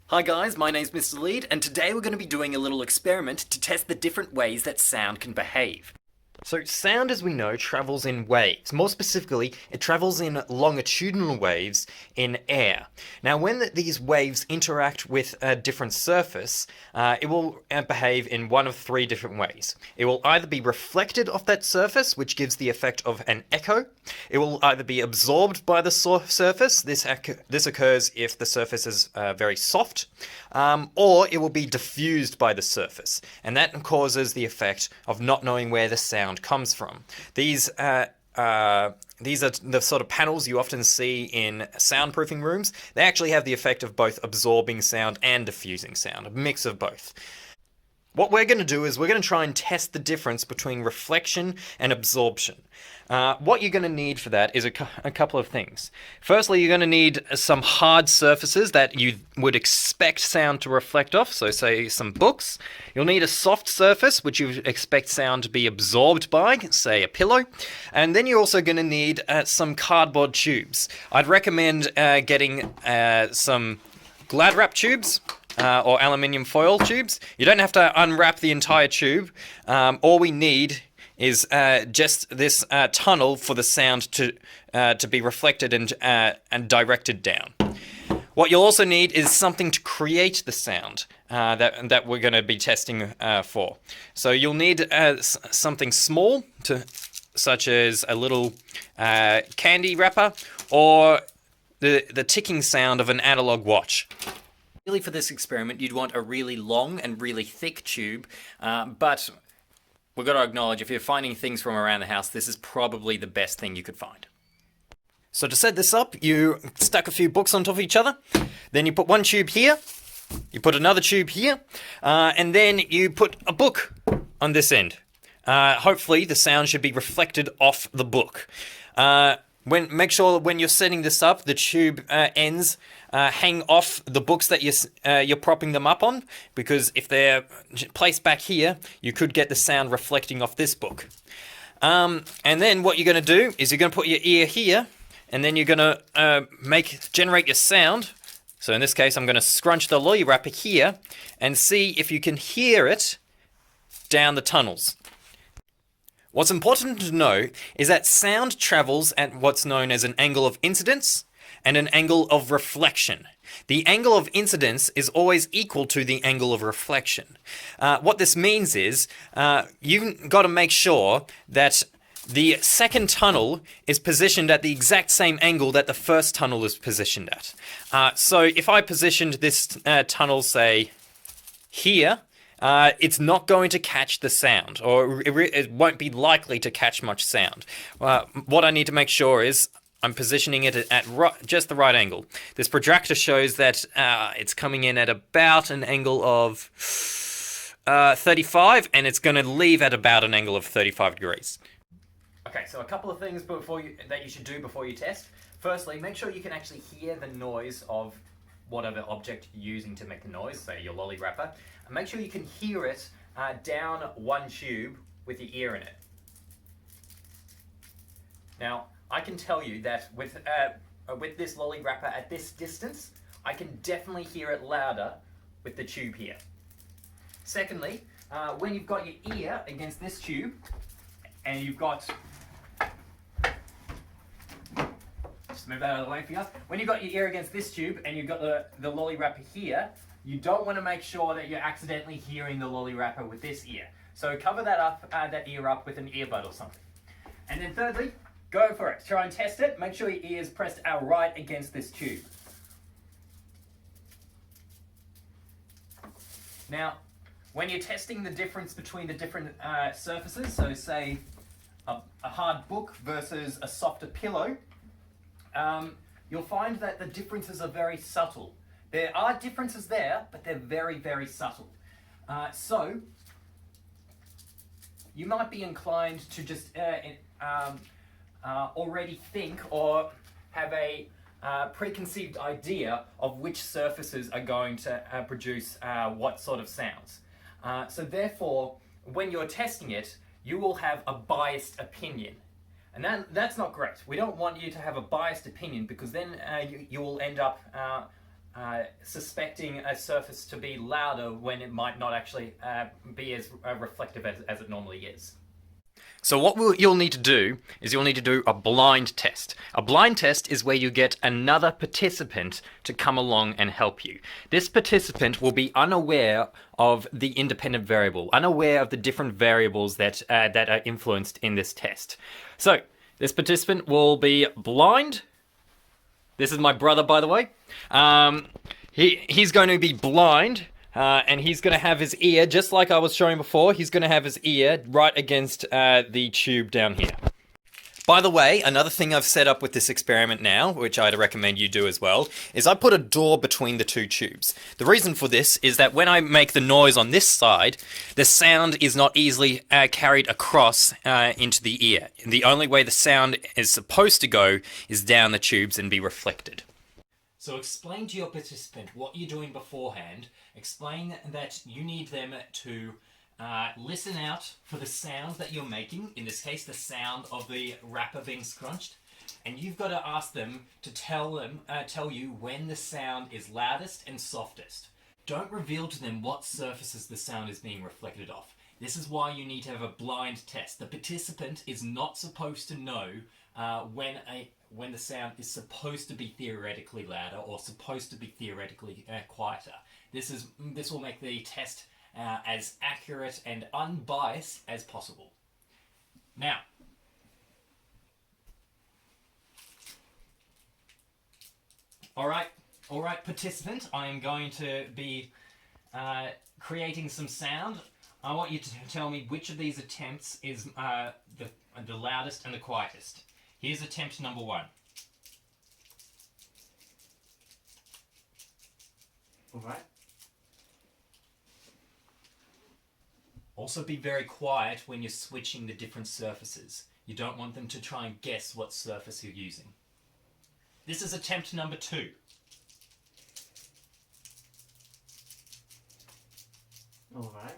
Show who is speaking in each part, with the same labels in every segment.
Speaker 1: Hi guys, my name's Mr. Lead, and today we're going to be doing a little experiment to test the different ways that sound can behave.
Speaker 2: So sound, as we know, travels in waves. More specifically, it travels in longitudinal waves in air. Now, when these waves interact with a different surface, it will behave in one of three different ways. It will either be reflected off that surface, which gives the effect of an echo. It will either be absorbed by the surface. This occurs if the surface is very soft, or it will be diffused by the surface, and that causes the effect of not knowing where the sound comes from. These are the sort of panels you often see in soundproofing rooms. They actually have the effect of both absorbing sound and diffusing sound, a mix of both. What we're going to do is we're going to try and test the difference between reflection and absorption. What you're going to need for that is a couple of things. Firstly, you're going to need some hard surfaces that you would expect sound to reflect off, so say some books. You'll need a soft surface, which you expect sound to be absorbed by, say a pillow. And then you're also going to need some cardboard tubes. I'd recommend getting some Glad wrap tubes. Or aluminium foil tubes. You don't have to unwrap the entire tube. All we need is just this tunnel for the sound to be reflected and directed down. What you'll also need is something to create the sound that we're going to be testing for. So you'll need something small, such as a little candy wrapper, or the ticking sound of an analog watch.
Speaker 1: Really, for this experiment, you'd want a really long and really thick tube, but we've got to acknowledge, if you're finding things from around the house, this is probably the best thing you could find.
Speaker 2: So to set this up, you stack a few books on top of each other, then you put one tube here, you put another tube here, and then you put a book on this end. Hopefully the sound should be reflected off the book. Make sure when you're setting this up, the tube ends hang off the books that you're propping them up on, because if they're placed back here, you could get the sound reflecting off this book. And then what you're going to do is you're going to put your ear here, and then you're going to generate your sound. So in this case, I'm going to scrunch the lolly wrapper here and see if you can hear it down the tunnels. What's important to know is that sound travels at what's known as an angle of incidence and an angle of reflection. The angle of incidence is always equal to the angle of reflection. What this means is you've got to make sure that the second tunnel is positioned at the exact same angle that the first tunnel is positioned at. So if I positioned this tunnel, say, here, it's not going to catch the sound, or it won't be likely to catch much sound. What I need to make sure is I'm positioning it at just the right angle. This protractor shows that it's coming in at about an angle of 35, and it's going to leave at about an angle of 35 degrees.
Speaker 1: Okay, so a couple of things that you should do before you test. Firstly, make sure you can actually hear the noise of whatever object you're using to make the noise, say your lolly wrapper. And make sure you can hear it down one tube with your ear in it. Now, I can tell you that with this lolly wrapper at this distance, I can definitely hear it louder with the tube here. Secondly, when you've got your ear against this tube, and you've got... Just move that out of the way for you. When you've got your ear against this tube and you've got the lolly wrapper here, you don't want to make sure that you're accidentally hearing the lolly wrapper with this ear. So cover that ear up with an earbud or something. And then thirdly, go for it. Try and test it. Make sure your ear is pressed out right against this tube. Now, when you're testing the difference between the different surfaces, so say a hard book versus a softer pillow, you'll find that the differences are very subtle. There are differences there, but they're very, very subtle. So, you might be inclined to just already think or have a preconceived idea of which surfaces are going to produce what sort of sounds. So therefore, when you're testing it, you will have a biased opinion. And that's not great. We don't want you to have a biased opinion, because then you will end up suspecting a surface to be louder when it might not actually be as reflective as it normally is.
Speaker 2: So what you'll need to do is you'll need to do a blind test. A blind test is where you get another participant to come along and help you. This participant will be unaware of the independent variable, unaware of the different variables that are influenced in this test. So this participant will be blind. This is my brother, by the way. He's going to be blind. And he's going to have his ear, just like I was showing before, he's going to have his ear right against the tube down here. By the way, another thing I've set up with this experiment now, which I'd recommend you do as well, is I put a door between the two tubes. The reason for this is that when I make the noise on this side, the sound is not easily carried across into the ear. And the only way the sound is supposed to go is down the tubes and be reflected. So explain to your participant what you're doing beforehand. Explain that you need them to listen out for the sound that you're making, in this case the sound of the wrapper being scrunched, and you've got to ask them to tell you when the sound is loudest and softest. Don't reveal to them what surfaces the sound is being reflected off. This is why you need to have a blind test. The participant is not supposed to know when the sound is supposed to be theoretically louder or supposed to be theoretically quieter. This will make the test as accurate and unbiased as possible. Now, all right, participant, I am going to be creating some sound. I want you to tell me which of these attempts is the loudest and the quietest. Here's attempt number 1.
Speaker 1: All right. Also be very quiet when you're switching the different surfaces. You don't want them to try and guess what surface you're using. This is attempt number 2. All right.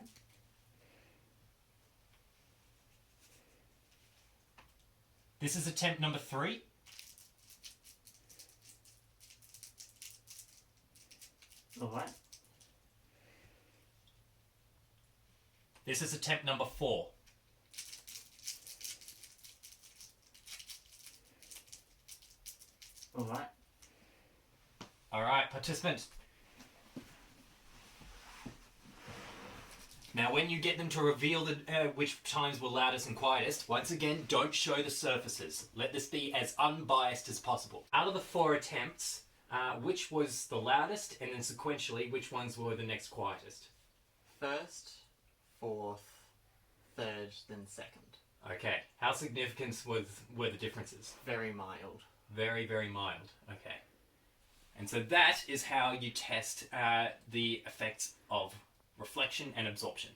Speaker 1: This is attempt number 3. All right. This is attempt number 4. All right. All right, participant. Now, when you get them to reveal which times were loudest and quietest, once again, don't show the surfaces. Let this be as unbiased as possible. Out of the 4 attempts, which was the loudest, and then sequentially, which ones were the next quietest?
Speaker 3: First, fourth, third, then second.
Speaker 1: Okay. How significant were the differences?
Speaker 3: Very mild.
Speaker 1: Very, very mild. Okay. And so that is how you test the effects of reflection and absorption.